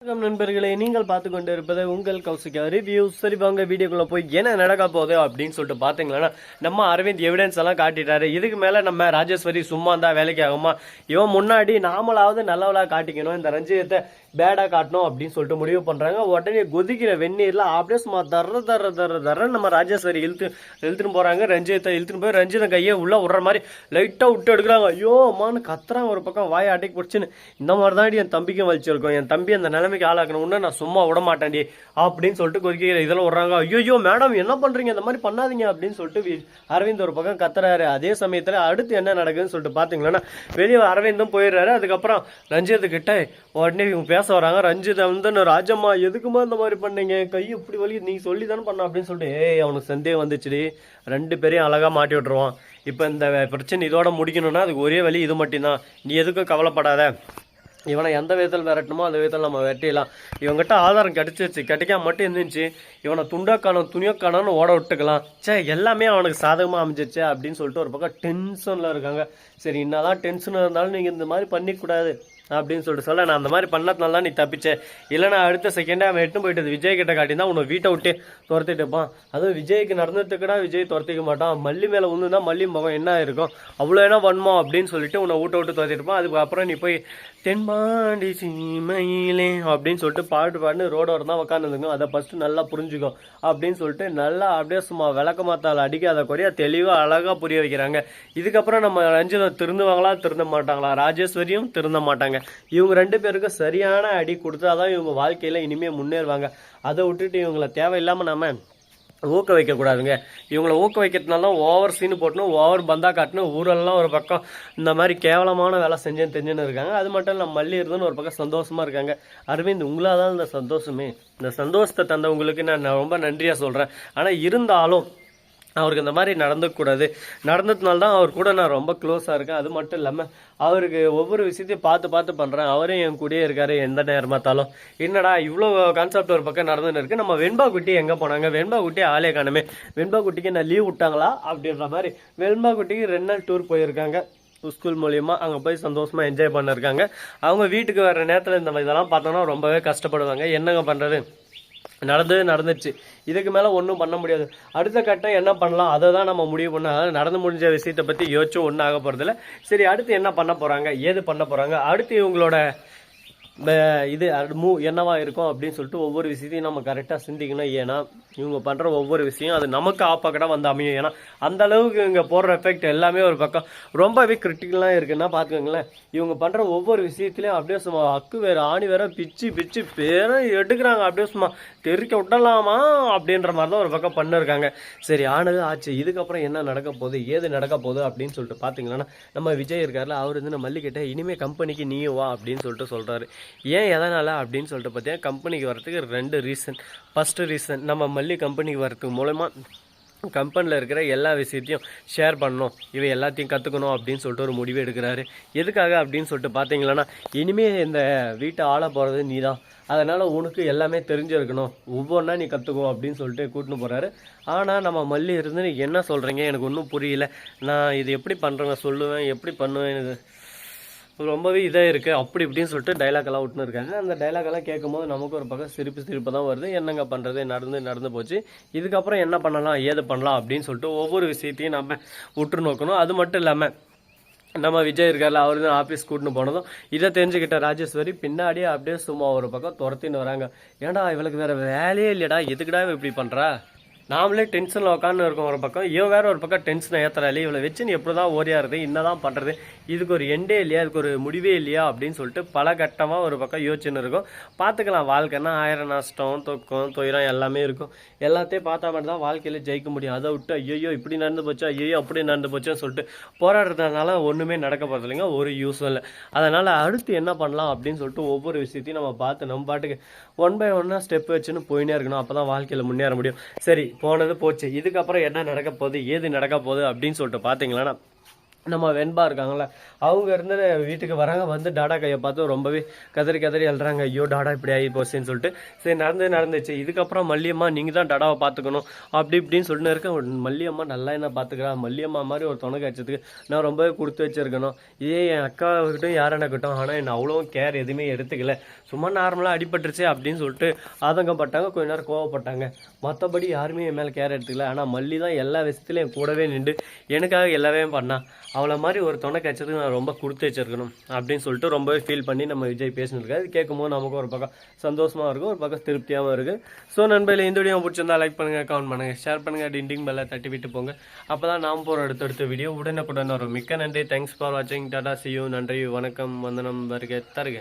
வணக்கம் நண்பர்களே, நீங்கள் பார்த்து கொண்டு இருப்பது உங்கள் கௌசிகா ரிவ்யூ. சரி வாங்க வீடியோக்குள்ள போய் என்ன நடக்க போகுது அப்படின்னு சொல்லிட்டு பாத்தீங்களா, நம்ம அரவிந்த் எவிடன்ஸ் எல்லாம் காட்டிட்டாரு. இதுக்கு மேல நம்ம ராஜேஸ்வரி சும்மா தான் வேலைக்கு ஆகுமா? இவன் முன்னாடி நாமளாவது நல்லவளா காட்டிக்கணும், இந்த ரஞ்சிதத்தை பேடா காட்டணும் அப்படின்னு சொல்லிட்டு முடிவு பண்றாங்க. உடனே கொதிக்கிற வெந்நீர்ல அப்படியே சும்மா தர நம்ம ராஜேஸ்வரி இழுத்துன்னு போறாங்க. ரஞ்சிதத்தை இழுத்துன்னு போய் ரஞ்சிதன் கையை உள்ள விடுற மாதிரி லைட்டா விட்டு எடுக்கிறாங்க. ஐயோ அம்மான்னு கத்துறாங்க. ஒரு பக்கம் வாயை அடைக்கி பிடிச்சுன்னு, இந்த மாதிரி தான் என் தம்பிக்கும் வலிச்சிருக்கோம், என் தம்பி அந்த நிலைமைக்கு ஆளாக்கணும்னு நான் சும்மா விட மாட்டேன்டி அப்படின்னு சொல்லிட்டு கொதிக்கிற இதெல்லாம் விடுறாங்க. ஐயோ மேடம் என்ன பண்றீங்க, இந்த மாதிரி பண்ணாதீங்க அப்படின்னு சொல்லிட்டு அரவிந்த் ஒரு பக்கம் கத்துறாரு. அதே சமயத்துல அடுத்து என்ன நடக்குதுன்னு சொல்லிட்டு பாத்தீங்கன்னா, வெளியே அரவிந்தும் போயிடுறாரு. அதுக்கப்புறம் ரஞ்சித் கிட்ட உடனே இவங்க பேச வராங்க. ரஞ்சித் வந்து, ராஜம்மா எதுக்குமா இந்த மாதிரி பண்ணீங்க, கை இப்படி வலி, நீங்க சொல்லி தானே பண்ண அப்படின்னு சொல்லிட்டு அவனுக்கு சந்தேகம் வந்துச்சுடி. ரெண்டு பேரையும் அழகா மாட்டி விட்டுருவான். இப்ப இந்த பிரச்சனை இதோட முடிக்கணும்னா அதுக்கு ஒரே வழி இது மட்டும்தான். நீ எதுக்கும் கவலைப்படாத, இவனை எந்த விதத்தில் விரட்டணுமோ அந்த விதத்தில் நம்ம வெட்டிடலாம். இவங்ககிட்ட ஆதாரம் கிடைச்சிருச்சு, கிடைக்காம மட்டும் இருந்துச்சு, இவனை துண்டாக்கானம் துணியக்கானு ஓட விட்டுக்கலாம். எல்லாமே அவனுக்கு சாதகமாக அமைஞ்சிருச்சு அப்படின்னு சொல்லிட்டு ஒரு பக்கம் டென்ஷனில் இருக்காங்க. சரி, என்னதான் டென்ஷன் இருந்தாலும் நீங்கள் இந்த மாதிரி பண்ணிக்கூடாது அப்படின்னு சொல்லிட்டு சொல்ல, நான் அந்த மாதிரி பண்ணதுனால தான் நீ தப்பிச்சேன், இல்லைனா அடுத்த செகண்டே அவன் எட்டு போயிட்டது விஜய் கிட்ட காட்டினா உன்னை வீட்டை விட்டு துரத்திட்டு இருப்பான். அதுவும் விஜய்க்கு நடந்துட்டுக்கடா விஜய் துரத்திக்க மாட்டான். மல்லி மேலே உந்துதான் மல்லி முகம் என்ன இருக்கும், அவ்வளோ என்ன பண்ணுமோ அப்படின்னு சொல்லிட்டு உன்னை வீட்டை விட்டு துரத்திட்டு இருப்பான். அதுக்கப்புறம் நீ போய் தென்பாண்டி சீமையிலே அப்படின்னு சொல்லிட்டு பாட்டு ரோடோரம் தான் உட்காந்துருங்க, அதை ஃபஸ்ட்டு நல்லா புரிஞ்சுக்கும் அப்படின்னு சொல்லிட்டு நல்லா அப்படியே சும்மா விளக்கமாத்தால் அடிக்காத குறையா தெளிவாக அழகாக புரிய வைக்கிறாங்க. இதுக்கப்புறம் நம்ம ரஞ்சிதம் திருந்துவாங்களா திருந்த மாட்டாங்களா, ராஜேஸ்வரியும் திருந்த மாட்டாங்க. இவங்க ரெண்டு பேருக்கும் சரியான அடி கொடுத்தாதான் இவங்க வாழ்க்கையில இனிமே முன்னேறுவாங்க. அதை விட்டுட்டு இவங்களை தேவையில்லாம நம்ம ஊக்க வைக்க கூடாதுங்க. இவங்களை ஊக்க வைக்கிறதுனால ஓவர் சீனு போட்டணும், ஓவர் பந்தா காட்டணும், ஊரெல்லாம் ஒரு பக்கம் இந்த மாதிரி கேவலமான வேலை செஞ்சேன்னு தெரிஞ்சுன்னு இருக்காங்க. அது மட்டும் இல்லை, மல்லி இருந்துன்னு ஒரு பக்கம் சந்தோஷமா இருக்காங்க. அரவிந்த் உங்களாதான் இந்த சந்தோஷமே, இந்த சந்தோஷத்தை தந்தவங்களுக்கு நான் ரொம்ப நன்றியா சொல்றேன். ஆனா இருந்தாலும் அவருக்கு இந்த மாதிரி நடந்துக்கூடாது. நடந்ததுனால தான் அவர் கூட நான் ரொம்ப க்ளோஸாக இருக்கேன். அது மட்டும் இல்லாமல் அவருக்கு ஒவ்வொரு விஷயத்தையும் பார்த்து பண்ணுறேன். அவரே என் கூடயே இருக்காரு எந்த நேரம் பார்த்தாலும். என்னடா இவ்வளோ கான்செப்ட் ஒரு பக்கம் நடந்துன்னு இருக்கு. நம்ம வெண்பா குட்டி எங்கே போனாங்க, வெண்பா குட்டி ஆளே காணுமே, வெண்பா குட்டிக்கு நான் லீவ் விட்டாங்களா அப்படின்ற மாதிரி வெண்பா குட்டிக்கு 2 நாள் டூர் போயிருக்காங்க ஸ்கூல் மூலியமா. அங்கே போய் சந்தோஷமா என்ஜாய் பண்ணிருக்காங்க. அவங்க வீட்டுக்கு வர்ற நேரத்தில் இந்த இதெல்லாம் பார்த்தோன்னா ரொம்பவே கஷ்டப்படுவாங்க. என்னங்க பண்ணுறது, நடந்துச்சு. இதுக்கு மேலே ஒன்றும் பண்ண முடியாது. அடுத்த கட்டம் என்ன பண்ணலாம் அதை தான் நம்ம முடிவு பண்ண. அதாவது நடந்து முடிஞ்ச விஷயத்தை பற்றி யோசிச்சும் ஒன்றும் ஆக போகிறதில்ல. சரி, அடுத்து என்ன பண்ண போகிறாங்க, ஏது பண்ண போகிறாங்க, அடுத்து இவங்களோட இது என்னவா இருக்கும் அப்படின்னு சொல்லிட்டு ஒவ்வொரு விஷயத்தையும் நம்ம கரெக்டாக சிந்திக்கணும். ஏன்னா இவங்க பண்ணுற ஒவ்வொரு விஷயம் அது நமக்கு ஆப்பாக்கடாக வந்து அமையும். ஏன்னா அந்த அளவுக்கு இவங்க போடுற எஃபெக்ட் எல்லாமே ஒரு பக்கம் ரொம்பவே கிரிட்டிக்கலாக இருக்குன்னா பார்த்துக்கோங்களேன். இவங்க பண்ணுற ஒவ்வொரு விஷயத்துலையும் அப்படியே சும்மா அக்கு வேறு ஆணி வேற பிச்சு பேரை எடுக்கிறாங்க. அப்படியே சும்மா தெறிக்க விடலாமா அப்படின்ற மாதிரி தான் ஒரு பக்கம் பண்ணிருக்காங்க. சரி, ஆனது ஆச்சு. இதுக்கப்புறம் என்ன நடக்க போகுது, ஏது நடக்க போகுது அப்படின்னு சொல்லிட்டு பார்த்தீங்கன்னா, நம்ம விஜய் இருக்காருல, அவர் வந்து மல்லிகிட்ட இனிமேல் கம்பெனிக்கு நீயும் வா அப்படின்னு சொல்லிட்டு சொல்கிறாரு. ஏன் எதனால் அப்படின்னு சொல்லிட்டு பார்த்தீங்கன்னா, கம்பெனிக்கு வரதுக்கு 2 ரீசன். ஃபஸ்ட்டு ரீசன், நம்ம மல்லி கம்பெனிக்கு வரதுக்கு மூலமாக கம்பெனியில் இருக்கிற எல்லா விஷயத்தையும் ஷேர் பண்ணணும், இவை எல்லாத்தையும் கற்றுக்கணும் அப்படின்னு சொல்லிட்டு ஒரு முடிவு எடுக்கிறாரு. எதுக்காக அப்படின்னு சொல்லிட்டு பார்த்தீங்களன்னா, இனிமேல் இந்த வீட்டை ஆள போகிறது நீ தான், அதனால் உனக்கு எல்லாமே தெரிஞ்சிருக்கணும், ஒவ்வொன்றா நீ கற்றுக்கோ அப்படின்னு சொல்லிட்டு கூட்டின்னு போகிறாரு. ஆனால் நம்ம மல்லி இருந்து என்ன சொல்கிறீங்க எனக்கு ஒன்றும் புரியல, நான் இது எப்படி பண்ணுறேங்க சொல்லுவேன், எப்படி பண்ணுவேன், இது ரொம்பவே இதாக இருக்குது அப்படி இப்படின்னு சொல்லிட்டு டைலாக்கெல்லாம் விட்டுன்னு இருக்காங்க. அந்த டைலாக்கெல்லாம் கேட்கும்போது நமக்கு ஒரு பக்கம் சிரிப்பு தான் வருது. என்னங்க பண்ணுறது, நடந்து போச்சு, இதுக்கப்புறம் என்ன பண்ணலாம் ஏது பண்ணலாம் அப்படின்னு சொல்லிட்டு ஒவ்வொரு விஷயத்தையும் நம்ம உற்று நோக்கணும். அது மட்டும் இல்லாமல் நம்ம விஜய் இருக்கார்ல, அவரு தான் ஆஃபீஸ் கூட்டின்னு போனதும் இதை தெரிஞ்சுக்கிட்ட ராஜேஸ்வரி பின்னாடியே அப்படியே சும்மா ஒரு பக்கம் துரத்தின்னு வராங்க. ஏன்டா இவளுக்கு வேற வேலையே இல்லையடா, எதுக்குடா இப்படி பண்ணுறா, நாமளே டென்ஷனில் உட்காந்து இருக்கோம் ஒரு பக்கம், இவன் வேற ஒரு பக்கம் டென்ஷனை ஏற்றுறாளே, இவளை வச்சு நீ எப்படி தான் ஓடியாருது, என்னதான் பண்ணுறது, இதுக்கு ஒரு எண்டே இல்லையா, இதுக்கு ஒரு முடிவே இல்லையா அப்படின்னு சொல்லிட்டு பல கட்டமாக ஒரு பக்கம் யோசிச்சுன்னு இருக்கும். பார்த்துக்கலாம், வாழ்க்கைன்னா 1000 நஷ்டம் தொக்கம் தொயிரம் எல்லாமே இருக்கும். எல்லாத்தையும் பார்த்தா மட்டும் தான் வாழ்க்கையில் ஜெயிக்க முடியும். அதை விட்டு ஐயோ இப்படி நடந்து போச்சா, ஐயோ அப்படி நடந்து போச்சுன்னு சொல்லிட்டு போராடுறதுனால ஒன்றுமே நடக்க போகிறது இல்லைங்க, ஒரு யூஸும் இல்லை. அதனால் அடுத்து என்ன பண்ணலாம் அப்படின்னு சொல்லிட்டு ஒவ்வொரு விஷயத்தையும் நம்ம பார்த்து நம்ம பாட்டுக்கு 1 by 1 ஸ்டெப் வச்சுன்னு போயினே இருக்கணும். அப்போ தான் வாழ்க்கையில் முன்னேற முடியும். சரி, போனது போச்சு, இதுக்கப்புறம் என்ன நடக்க போகுது ஏது நடக்க போகுது அப்படின்னு சொல்லிட்டு பார்த்தீங்களன்னா, நம்ம வெண்பா இருக்காங்களா, அவங்க இருந்து வீட்டுக்கு வராங்க. வந்து டாடா கையை பார்த்து ரொம்பவே கதறி கதறி எழுறாங்க. ஐயோ டாடா இப்படி ஆகி போச்சுன்னு சொல்லிட்டு. சரி நடந்துச்சு. இதுக்கப்புறம் மல்லியம்மா நீங்கள் தான் டாடாவை பார்த்துக்கணும் அப்படி இப்படின்னு சொல்லிட்டு இருக்கேன். மல்லியம்மா நல்லா என்ன பார்த்துக்கிறா, மல்லியம்மா மாதிரி ஒரு துணை கட்சத்துக்கு நான் ரொம்பவே கொடுத்து வச்சிருக்கணும். இதே என் அக்காவுக்கிட்டும் யாரானக்கட்டும், ஆனால் என்ன அவ்வளோ கேர் எதுவுமே எடுத்துக்கல, சும்மா நார்மலாக அடிபட்டுருச்சு அப்படின்னு சொல்லிட்டு ஆதங்கப்பட்டாங்க. கொஞ்ச நேரம் கோவப்பட்டாங்க. மற்றபடி யாருமே என் மேலே கேர் எடுத்துக்கல. ஆனால் மல்லி தான் எல்லா விஷயத்துலையும் என் கூடவே நின்று எனக்காக எல்லாமே பண்ணா. அவளை மாதிரி ஒரு துணை கிடைச்சதுக்கு நான் ரொம்ப கொடுத்து வச்சிருக்கணும் அப்படின்னு சொல்லிட்டு ரொம்பவே ஃபீல் பண்ணி நம்ம விஜய் பேசினிருக்காரு. அது கேட்கும்போது நமக்கு ஒரு பக்கம் சந்தோஷமாக இருக்கும், ஒரு பக்கம் திருப்தியாகவும் இருக்குது. ஸோ நண்பர்களே, இந்த வீடியோ பிடிச்சிருந்தா லைக் பண்ணுங்கள், கமெண்ட் பண்ணுங்கள், ஷேர் பண்ணுங்கள், டிண்டிங் பெல்லை தட்டி விட்டு போங்க. அப்போ தான் நாம் போகிற அடுத்தடுத்த வீடியோ உடனுக்குடன் வரும். மிக்க நன்றி. தேங்க்ஸ் ஃபார் வாட்சிங். Tata, C you. நன்றி, வணக்கம், வந்தனம், வருக, தருக.